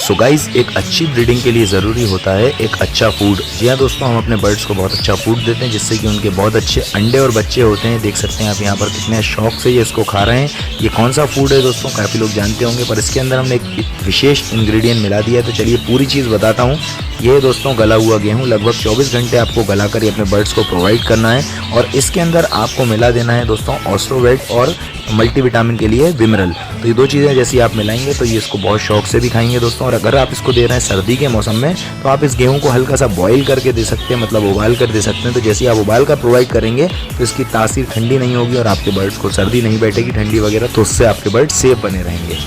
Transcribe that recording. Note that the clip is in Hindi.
सो गाइज, एक अच्छी ब्रीडिंग के लिए ज़रूरी होता है एक अच्छा फूड। जी हाँ दोस्तों, हम अपने बर्ड्स को बहुत अच्छा फूड देते हैं जिससे कि उनके बहुत अच्छे अंडे और बच्चे होते हैं। देख सकते हैं आप यहाँ पर कितने शौक से ये इसको खा रहे हैं। ये कौन सा फूड है दोस्तों, काफ़ी लोग जानते होंगे, पर इसके अंदर हमने एक विशेष इंग्रेडिएंट मिला दिया है। तो चलिए पूरी चीज़ बताता हूँ। ये है दोस्तों गला हुआ गेहूँ। लगभग 24 घंटे आपको गला कर ये अपने बर्ड्स को प्रोवाइड करना है। और इसके अंदर आपको मिला देना है दोस्तों ऑस्ट्रोवेट और मल्टीविटामिन के लिए विमरल। तो ये दो चीज़ें जैसी आप मिलाएंगे तो ये इसको बहुत शौक से भी खाएंगे दोस्तों। और अगर आप इसको दे रहे हैं सर्दी के मौसम में तो आप इस गेहूं को हल्का सा बॉईल करके दे सकते हैं, मतलब उबाल कर दे सकते हैं। तो जैसे आप उबाल कर प्रोवाइड करेंगे तो इसकी तासीर ठंडी नहीं होगी और आपके बर्ड्स को सर्दी नहीं बैठेगी ठंडी वगैरह, तो उससे आपके बर्ड सेफ बने रहेंगे।